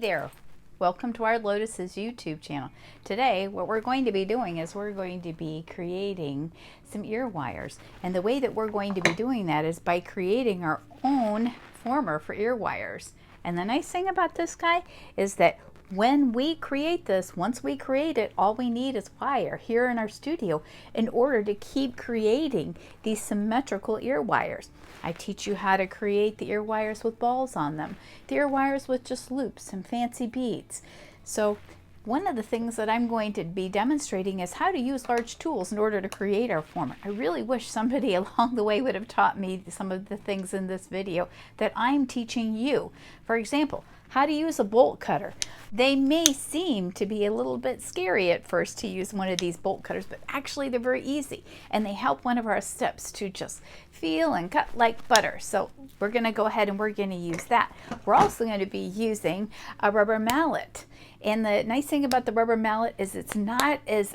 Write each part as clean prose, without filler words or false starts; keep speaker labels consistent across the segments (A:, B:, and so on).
A: there, welcome to our Lotus's YouTube channel. Today what we're going to be doing is we're going to be creating some ear wires, and the way that we're going to be doing that is by creating our own former for ear wires. And the nice thing about this guy is that when we create this, once we create it, all we need is wire here in our studio in order to keep creating these symmetrical ear wires. I teach you how to create the ear wires with balls on them, the ear wires with just loops and fancy beads. So one of the things that I'm going to be demonstrating is how to use large tools in order to create our former. I really wish somebody along the way would have taught me some of the things in this video that I'm teaching you. For example, how to use a bolt cutter. They may seem to be a little bit scary at first to use one of these bolt cutters, but actually they're very easy and they help one of our steps to just feel and cut like butter. So we're going to go ahead and we're going to use that. We're also going to be using a rubber mallet. And the nice thing about the rubber mallet is it's not as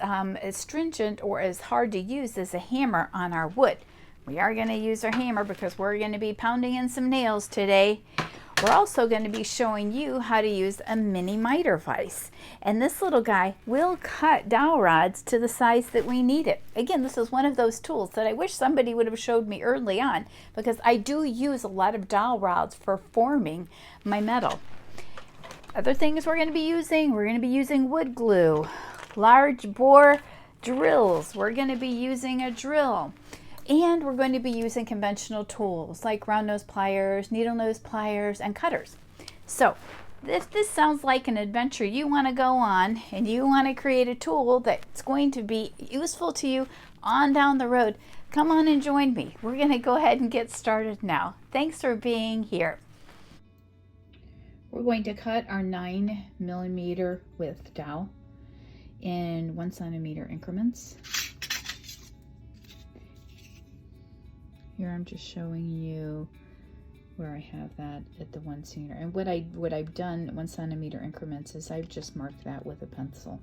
A: stringent or as hard to use as a hammer on our wood. We are going to use our hammer because we're going to be pounding in some nails today. We're also going to be showing you how to use a mini miter vise. And this little guy will cut dowel rods to the size that we need it. Again, this is one of those tools that I wish somebody would have showed me early on, because I do use a lot of dowel rods for forming my metal. Other things we're going to be using wood glue, large bore drills. We're going to be using a drill. And we're going to be using conventional tools like round nose pliers, needle nose pliers, and cutters. So if this sounds like an adventure you want to go on and you want to create a tool that's going to be useful to you on down the road, come on and join me. We're going to go ahead and get started now. Thanks for being here. We're going to cut our 9mm width dowel in 1 centimeter increments. Here I'm just showing you where I have that at the 1 centimeter. And what I've done 1 centimeter increments is I've just marked that with a pencil.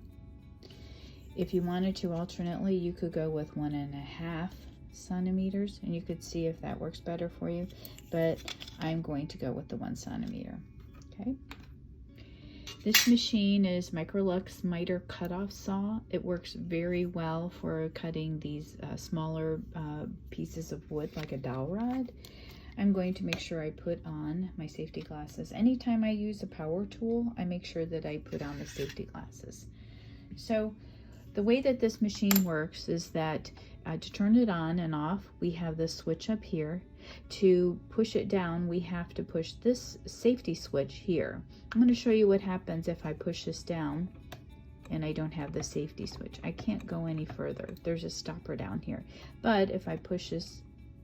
A: If you wanted to alternately, you could go with 1.5 centimeters and you could see if that works better for you. But I'm going to go with the 1 centimeter. Okay. This machine is Microlux miter cutoff saw. It works very well for cutting these smaller pieces of wood like a dowel rod. I'm going to make sure I put on my safety glasses. Anytime I use a power tool, I make sure that I put on the safety glasses. So the way that this machine works is that to turn it on and off, we have this switch up here. To push it down, we have to push this safety switch here. I'm going to show you what happens if I push this down and I don't have the safety switch. I can't go any further. There's a stopper down here. But if I push this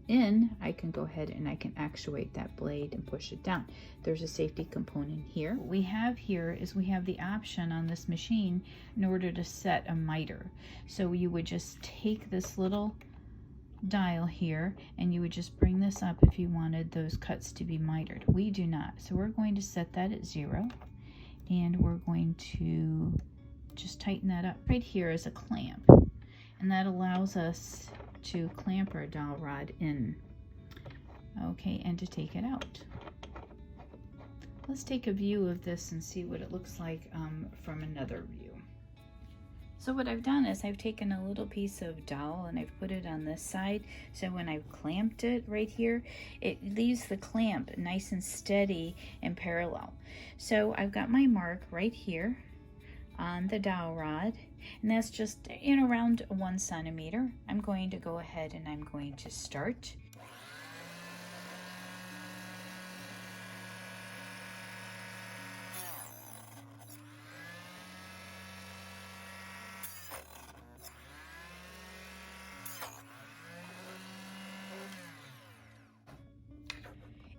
A: in, I can go ahead and I can actuate that blade and push it down. There's a safety component here. What we have here is we have the option on this machine in order to set a miter. So you would just take this little dial here and you would just bring this up if you wanted those cuts to be mitered. We do not, so we're going to set that at 0 and we're going to just tighten that up. Right here is a clamp, and that allows us to clamp our dowel rod in. Okay, and to take it out. Let's take a view of this and see what it looks like from another view. So what I've done is I've taken a little piece of dowel and I've put it on this side, so when I've clamped it right here, it leaves the clamp nice and steady and parallel. So I've got my mark right here on the dowel rod, and that's just in around 1 centimeter. I'm going to go ahead and I'm going to start.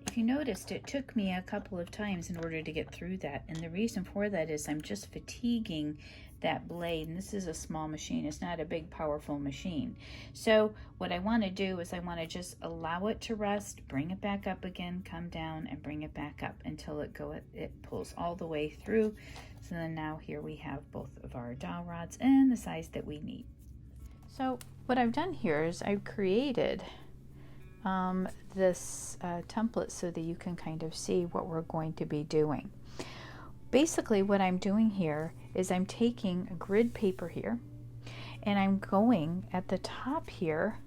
A: If you noticed, it took me a couple of times in order to get through that, and the reason for that is I'm just fatiguing that blade, and this is a small machine. It's not a big powerful machine. So what I want to do is I want to just allow it to rest, bring it back up again, come down and bring it back up until it pulls all the way through. So then now here we have both of our dowel rods and the size that we need. So what I've done here is I've created this template so that you can kind of see what we're going to be doing. basically what I'm doing here is I'm taking a grid paper here, and I'm going at the top here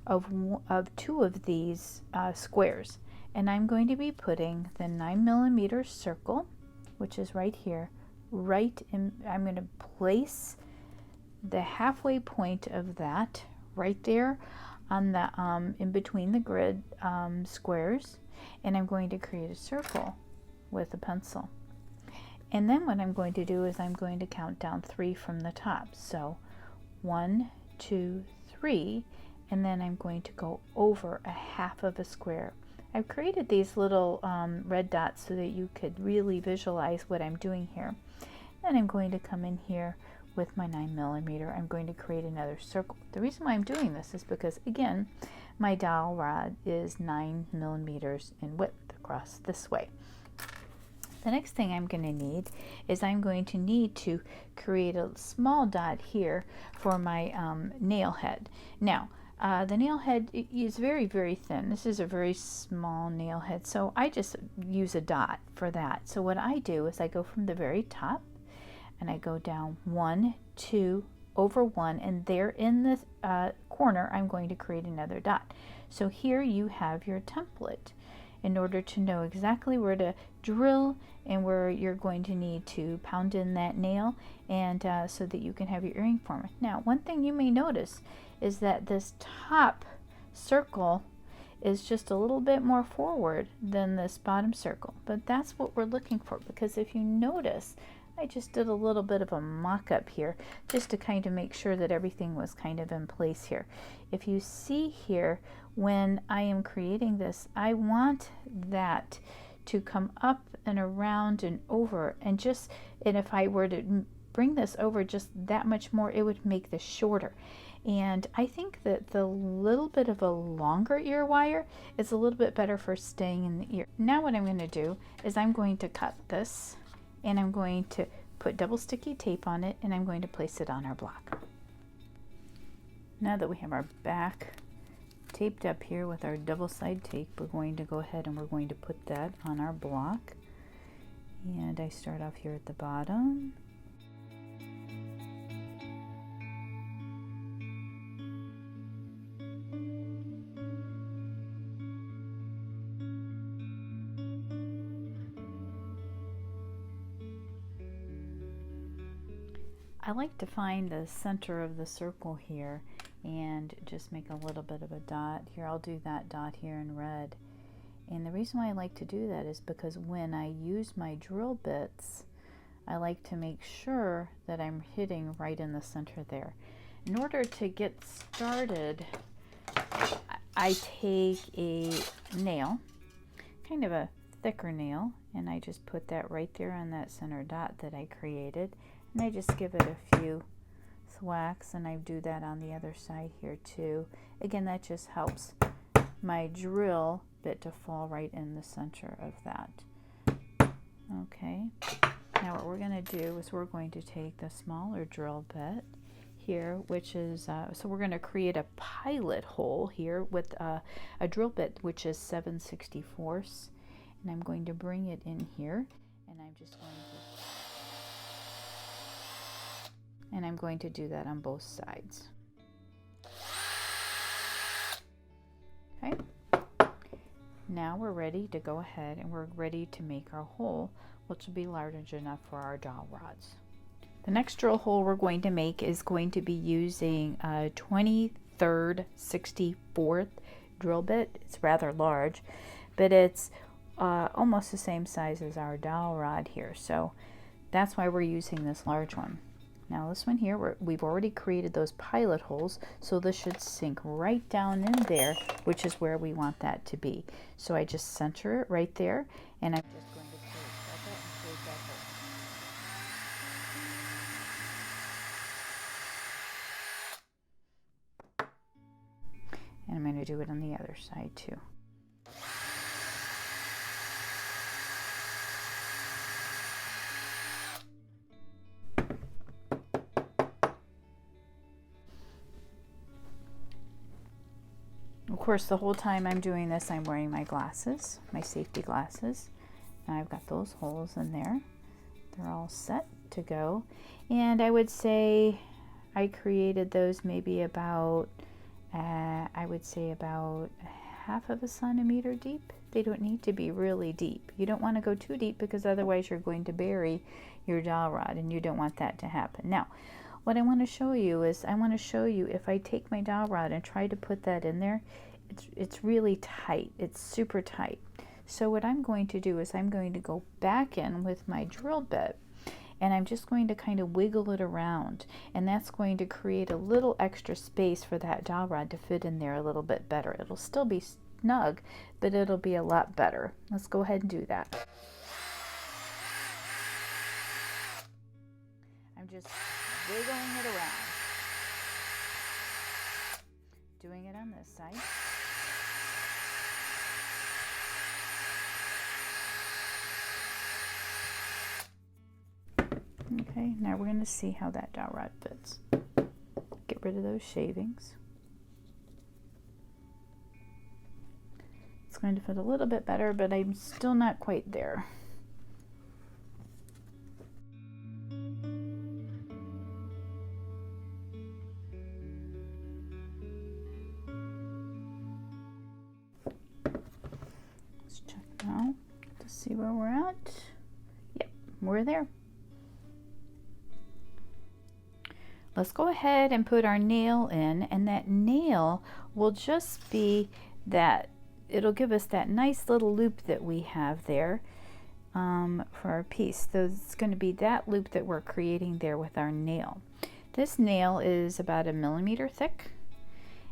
A: of two of these squares, and I'm going to be putting the 9mm circle, which is right here, right in. I'm going to place the halfway point of that right there on the in between the grid squares, and I'm going to create a circle with a pencil. And then what I'm going to do is I'm going to count down 3 from the top. So 1, 2, 3, and then I'm going to go over a half of a square. I've created these little red dots so that you could really visualize what I'm doing here. Then I'm going to come in here with my 9mm. I'm going to create another circle. The reason why I'm doing this is because, again, my dowel rod is 9mm in width across this way. The next thing I'm going to need is I'm going to need to create a small dot here for my nail head. Now, the nail head is very, very thin. This is a very small nail head, so I just use a dot for that. So what I do is I go from the very top, and I go down 1, 2, over 1, and there in the corner I'm going to create another dot. So here you have your template in order to know exactly where to drill and where you're going to need to pound in that nail, and so that you can have your earring form. Now, one thing you may notice is that this top circle is just a little bit more forward than this bottom circle, but that's what we're looking for, because if you notice, I just did a little bit of a mock-up here just to kind of make sure that everything was kind of in place here. If you see here, when I am creating this, I want that to come up and around and over, and if I were to bring this over just that much more, it would make this shorter. And I think that the little bit of a longer ear wire is a little bit better for staying in the ear. Now what I'm going to do is I'm going to cut this, and I'm going to put double sticky tape on it, and I'm going to place it on our block. Now that we have our back taped up here with our double side tape, we're going to go ahead and we're going to put that on our block. And I start off here at the bottom. I like to find the center of the circle here and just make a little bit of a dot here. I'll do that dot here in red. And the reason why I like to do that is because when I use my drill bits, I like to make sure that I'm hitting right in the center there. In order to get started, I take a nail, kind of a thicker nail, and I just put that right there on that center dot that I created. And I just give it a few thwacks, and I do that on the other side here too. Again, that just helps my drill bit to fall right in the center of that. Okay, now what we're going to do is we're going to take the smaller drill bit here, which is, so we're going to create a pilot hole here with a drill bit which is 7/64, and I'm going to bring it in here, and I'm just going to do that on both sides. Okay, now we're ready to go ahead and we're ready to make our hole, which will be large enough for our dowel rods. The next drill hole we're going to make is going to be using a 23rd 64th drill bit. It's rather large, but it's almost the same size as our dowel rod here, so that's why we're using this large one. Now this one here, we've already created those pilot holes, so this should sink right down in there, which is where we want that to be. So I just center it right there, and I'm just going to shut that and close that hole. And I'm going to do it on the other side too. Of course, the whole time I'm doing this, I'm wearing my glasses, my safety glasses. Now I've got those holes in there. they're all set to go. And I would say I created those maybe about, I would say about 1/2 centimeter deep. They don't need to be really deep. You don't want to go too deep because otherwise you're going to bury your dowel rod, and you don't want that to happen. Now, what I want to show you is, I want to show you if I take my dowel rod and try to put that in there, it's really tight. It's super tight. So what I'm going to do is I'm going to go back in with my drill bit, and I'm just going to kind of wiggle it around, and that's going to create a little extra space for that dowel rod to fit in there a little bit better. It'll still be snug, but it'll be a lot better. Let's go ahead and do that. I'm just wiggling it around. Doing it on this side. Okay, now we're going to see how that dowel rod fits. Get rid of those shavings. It's going to fit a little bit better, but I'm still not quite there. Let's check now to see where we're at. Yep, we're there. Let's go ahead and put our nail in, and that nail will just be that, it'll give us that nice little loop that we have there for our piece. So it's going to be that loop that we're creating there with our nail. This nail is about 1 millimeter thick,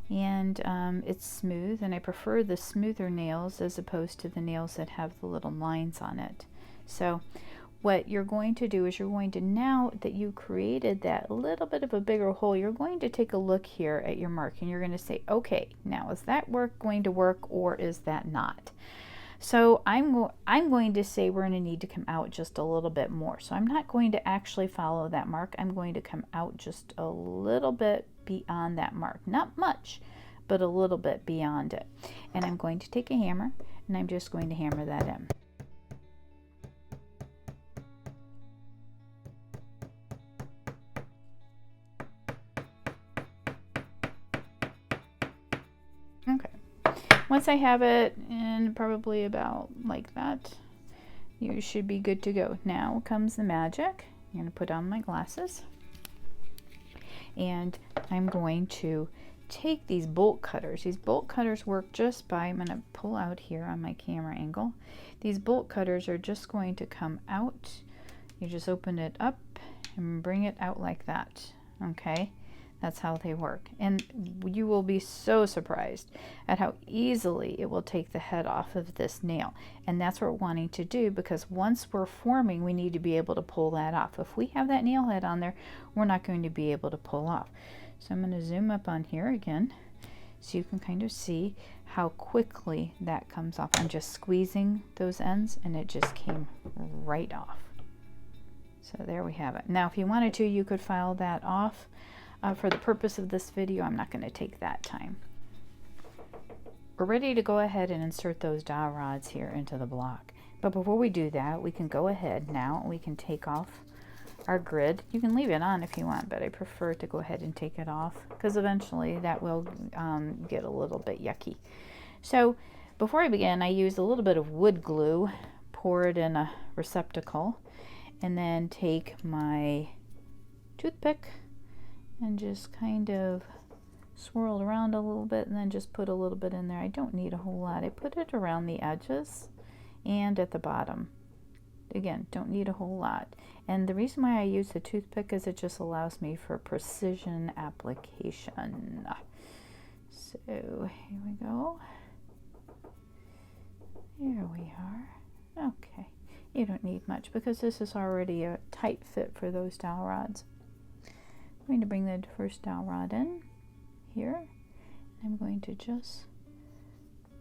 A: and it's smooth, and I prefer the smoother nails as opposed to the nails that have the little lines on it. So what you're going to do is you're going to, now that you created that little bit of a bigger hole, you're going to take a look here at your mark, and you're going to say, okay, now is that work going to work, or is that not? So I'm going to say we're going to need to come out just a little bit more. So I'm not going to actually follow that mark. I'm going to come out just a little bit beyond that mark. Not much, but a little bit beyond it. And I'm going to take a hammer, and I'm just going to hammer that in. Once I have it in probably about like that, you should be good to go. Now comes the magic. I'm going to put on my glasses, and I'm going to take these bolt cutters. These bolt cutters work just by, I'm going to pull out here on my camera angle. These bolt cutters are just going to come out. You just open it up and bring it out like that. Okay? That's how they work. And you will be so surprised at how easily it will take the head off of this nail. And that's what we're wanting to do, because once we're forming, we need to be able to pull that off. If we have that nail head on there, we're not going to be able to pull off. So I'm going to zoom up on here again so you can kind of see how quickly that comes off. I'm just squeezing those ends, and it just came right off. So there we have it. Now if you wanted to, you could file that off. For the purpose of this video, I'm not going to take that time. We're ready to go ahead and insert those dowel rods here into the block. But before we do that, we can go ahead now, we can take off our grid. You can leave it on if you want, but I prefer to go ahead and take it off, because eventually that will get a little bit yucky. So before I begin, I use a little bit of wood glue, pour it in a receptacle, and then take my toothpick and just kind of swirl it around a little bit, and then just put a little bit in there. I don't need a whole lot. I put it around the edges and at the bottom. Again, don't need a whole lot. And the reason why I use the toothpick is it just allows me for precision application. So here we go. Here we are. Okay, you don't need much because this is already a tight fit for those dowel rods. I'm going to bring the first dowel rod in here. I'm going to just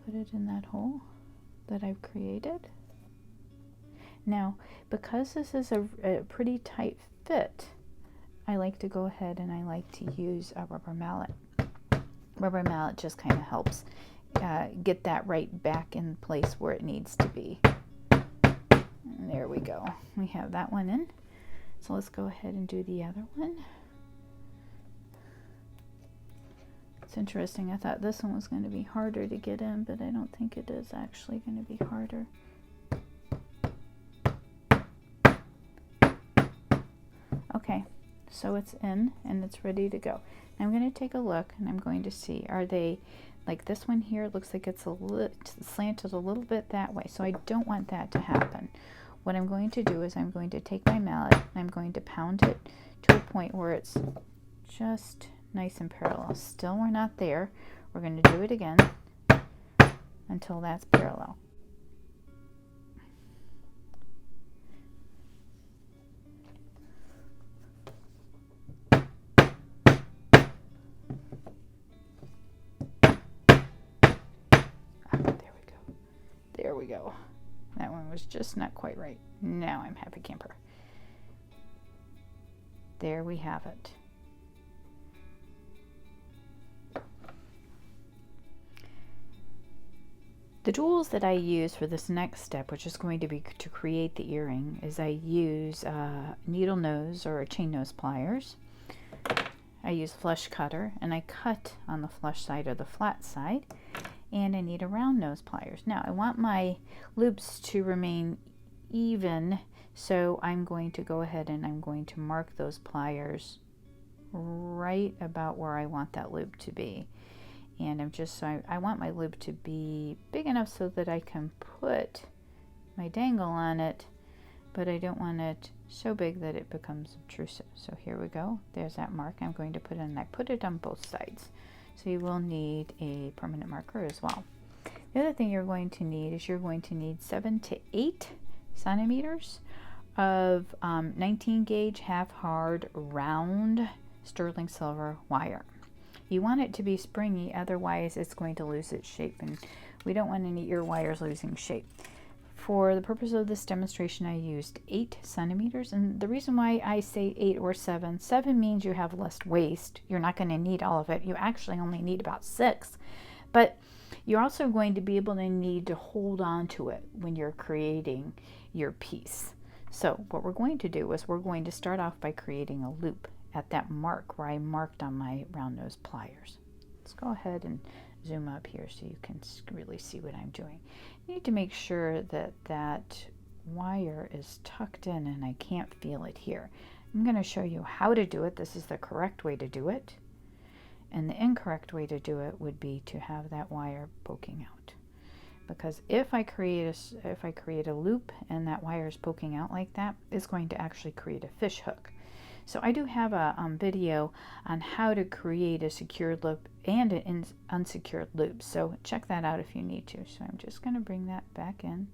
A: put it in that hole that I've created. Now, because this is a pretty tight fit, I like to go ahead and I like to use a rubber mallet. Rubber mallet just kind of helps get that right back in place where it needs to be. And there we go. We have that one in. So let's go ahead and do the other one. It's interesting. I thought this one was going to be harder to get in, but I don't think it is actually going to be harder. Okay, so it's in and it's ready to go. I'm going to take a look and I'm going to see, are they, like this one here, it looks like it's slanted a little bit that way, so I don't want that to happen. What I'm going to do is I'm going to take my mallet and I'm going to pound it to a point where it's just nice and parallel. Still, we're not there. We're going to do it again until that's parallel. There we go. That one was just not quite right. Now I'm happy camper. There we have it. The tools that I use for this next step, which is going to be to create the earring, is I use needle nose or chain nose pliers. I use flush cutter and I cut on the flush side or the flat side. And I need a round nose pliers. Now I want my loops to remain even, so I'm going to go ahead and I'm going to mark those pliers right about where I want that loop to be. And I'm just, so I want my loop to be big enough so that I can put my dangle on it, but I don't want it so big that it becomes obtrusive. So here we go. There's that mark I'm going to put in, and I put it on both sides. So you will need a permanent marker as well. The other thing you're going to need is you're going to need 7 to 8 centimeters of 19 gauge half hard round sterling silver wire. You want it to be springy, otherwise it's going to lose its shape, and we don't want any ear wires losing shape. For the purpose of this demonstration, I used 8 centimeters, and the reason why I say 8 or 7 means you have less waste. You're not going to need all of it. You actually only need about 6, but you're also going to be able to need to hold on to it when you're creating your piece. So what we're going to do is we're going to start off by creating a loop at that mark where I marked on my round nose pliers. Let's go ahead and zoom up here so you can really see what I'm doing. You need to make sure that that wire is tucked in and I can't feel it here. I'm going to show you how to do it. This is the correct way to do it. And the incorrect way to do it would be to have that wire poking out. Because if I create a loop and that wire is poking out like that, it's going to actually create a fish hook. So I do have a video on how to create a secured loop and an unsecured loop. So check that out if you need to. So I'm just going to bring that back in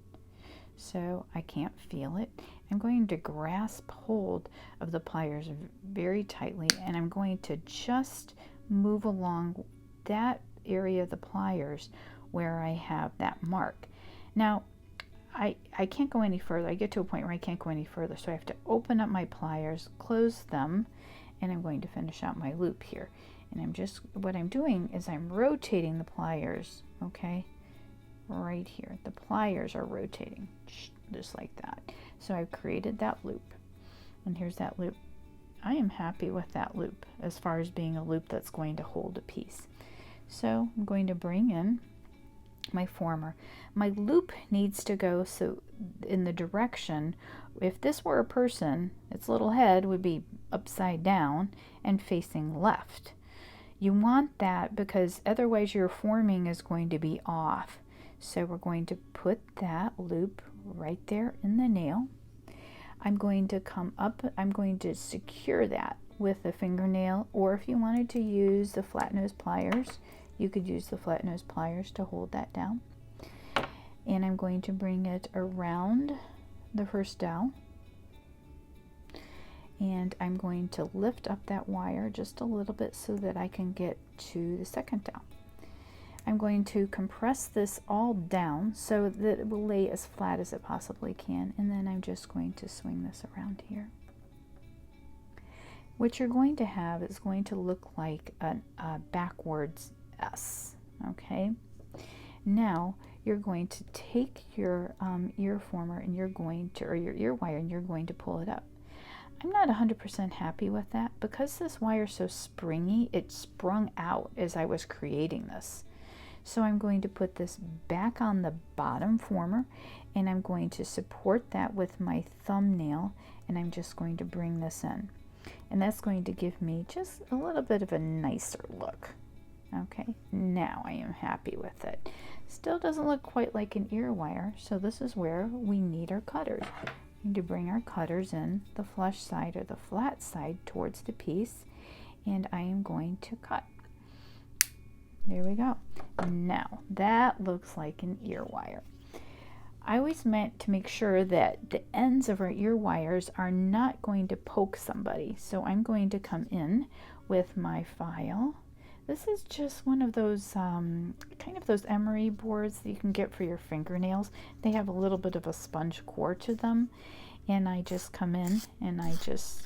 A: so I can't feel it. I'm going to grasp hold of the pliers very tightly, and I'm going to just move along that area of the pliers where I have that mark. Now, I can't go any further. I get to a point where I can't go any further, so I have to open up my pliers, close them, and I'm going to finish out my loop here. And what I'm doing is I'm rotating the pliers, okay, right here. The pliers are rotating, just like that. So I've created that loop, and here's that loop. I am happy with that loop as far as being a loop that's going to hold a piece. So I'm going to bring in my former. My loop needs to go so in the direction, if this were a person, its little head would be upside down and facing left. You want that because otherwise your forming is going to be off. So we're going to put that loop right there in the nail. I'm going to come up, I'm going to secure that with a fingernail, or if you wanted to use the flat nose pliers, you could use the flat nose pliers to hold that down. And I'm going to bring it around the first dowel. And I'm going to lift up that wire just a little bit so that I can get to the second dowel. I'm going to compress this all down so that it will lay as flat as it possibly can. And then I'm just going to swing this around here. What you're going to have is going to look like a backwards S, okay? Now, you're going to take your ear former and you're going to, or your ear wire, and you're going to pull it up. I'm not 100% happy with that because this wire is so springy, it sprung out as I was creating this. So I'm going to put this back on the bottom former, and I'm going to support that with my thumbnail, and I'm just going to bring this in. And that's going to give me just a little bit of a nicer look. Okay, now I am happy with it. Still doesn't look quite like an ear wire, so this is where we need our cutters. We need to bring our cutters in the flush side or the flat side towards the piece, and I am going to cut. There we go. Now that looks like an ear wire. I always meant to make sure that the ends of our ear wires are not going to poke somebody, so I'm going to come in with my file. This is just one of those kind of those emery boards that you can get for your fingernails. They have a little bit of a sponge core to them, and I just come in and I just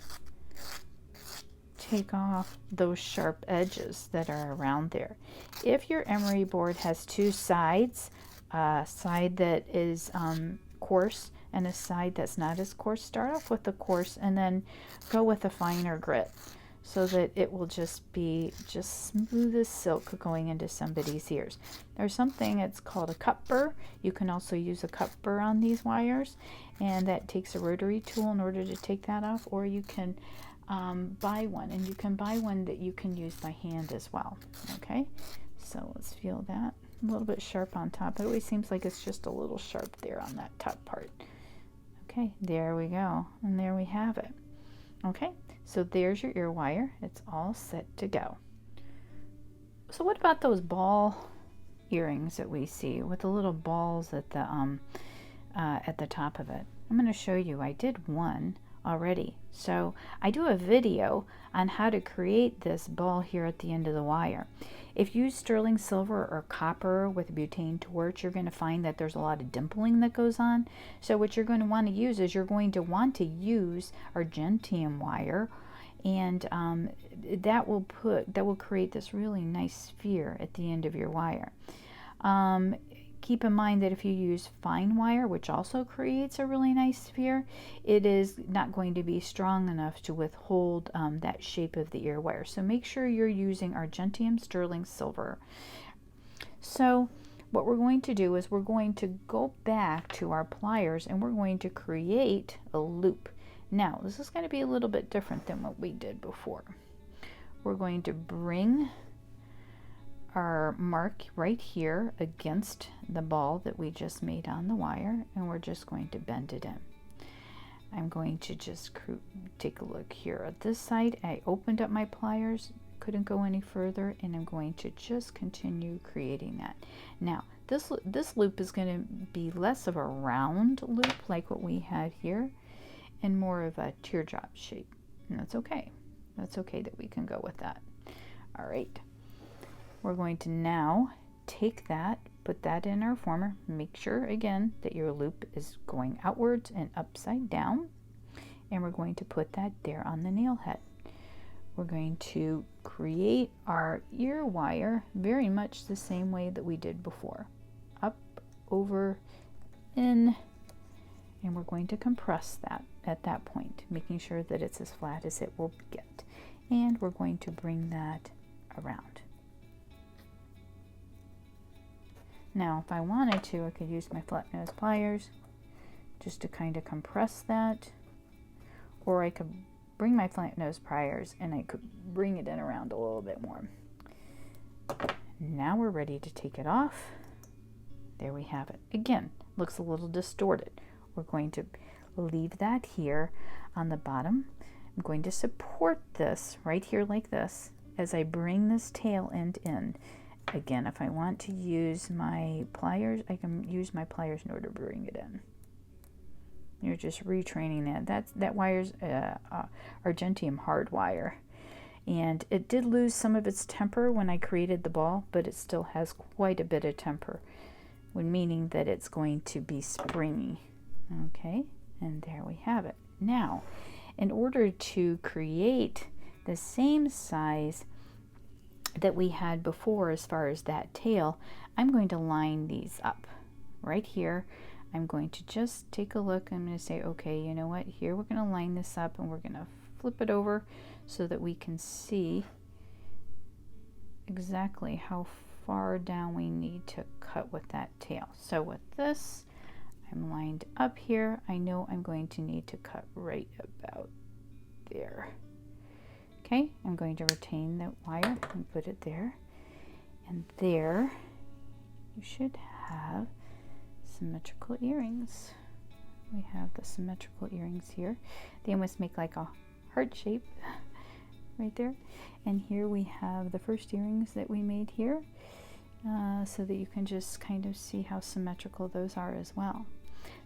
A: take off those sharp edges that are around there. If your emery board has two sides, a side that is coarse and a side that's not as coarse, start off with the coarse and then go with a finer grit, so that it will just be just smooth as silk going into somebody's ears. There's something, it's called a cut burr. You can also use a cut burr on these wires, and that takes a rotary tool in order to take that off, or you can buy one, and you can buy one that you can use by hand as well. Okay, so let's feel that. A little bit sharp on top. It always seems like it's just a little sharp there on that top part. Okay, there we go, and there we have it. Okay, so there's your ear wire. It's all set to go. So what about those ball earrings that we see with the little balls at the top of it? I'm going to show you. I did one already. So I do a video on how to create this ball here at the end of the wire. If you use sterling silver or copper with a butane torch, you're going to find that there's a lot of dimpling that goes on. So what you're going to want to use is you're going to want to use argentium wire, and that will create this really nice sphere at the end of your wire. Keep in mind that if you use fine wire, which also creates a really nice sphere, it is not going to be strong enough to withhold that shape of the ear wire. So make sure you're using argentium sterling silver. So what we're going to do is we're going to go back to our pliers and we're going to create a loop. Now this is going to be a little bit different than what we did before. We're going to bring our mark right here against the ball that we just made on the wire, and we're just going to bend it in. I'm going to just take a look here at this side. I opened up my pliers, couldn't go any further, and I'm going to just continue creating that. Now this loop is going to be less of a round loop like what we had here, and more of a teardrop shape, and that's okay. That's okay that we can go with that. All right. We're going to now take that, put that in our former. Make sure again that your loop is going outwards and upside down, and we're going to put that there on the nail head. We're going to create our ear wire very much the same way that we did before. Up, over, in, and we're going to compress that at that point, making sure that it's as flat as it will get. And we're going to bring that around. Now, if I wanted to, I could use my flat nose pliers just to kind of compress that, or I could bring my flat nose pliers and I could bring it in around a little bit more. Now we're ready to take it off. There we have it. Again, looks a little distorted. We're going to leave that here on the bottom. I'm going to support this right here like this as I bring this tail end in. Again, if I want to use my pliers, I can use my pliers in order to bring it in. You're just retraining that. That wire's argentium hard wire. And it did lose some of its temper when I created the ball, but it still has quite a bit of temper, meaning that it's going to be springy. Okay, and there we have it. Now, in order to create the same size that we had before as far as that tail, I'm going to line these up. right here, I'm going to just take a look. I'm going to say, okay, you know what, here we're going to line this up and we're going to flip it over so that we can see exactly how far down we need to cut with that tail. So with this, I'm lined up here. I know I'm going to need to cut right about there. Okay, I'm going to retain the wire and put it there. And there, you should have symmetrical earrings. We have the symmetrical earrings here. They almost make like a heart shape right there. And here we have the first earrings that we made here, so that you can just kind of see how symmetrical those are as well.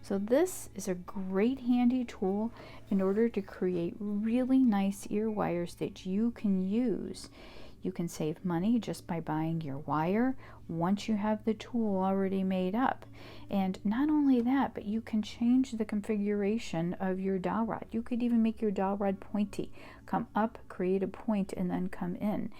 A: So this is a great handy tool in order to create really nice ear wires that you can use. You can save money just by buying your wire once you have the tool already made up. And not only that, but you can change the configuration of your dowel rod. You could even make your dowel rod pointy. Come up, create a point, and then come in.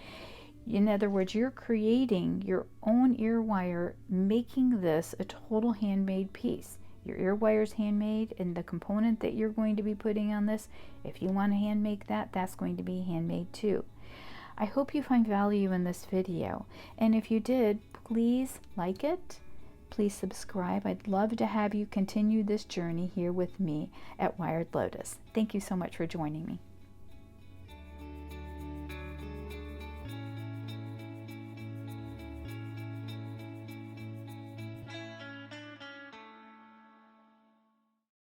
A: In other words, you're creating your own ear wire, making this a total handmade piece. Your ear wire is handmade, and the component that you're going to be putting on this, if you want to hand make that, that's going to be handmade too. I hope you find value in this video, and if you did, please like it, please subscribe. I'd love to have you continue this journey here with me at Wired Lotus. Thank you so much for joining me.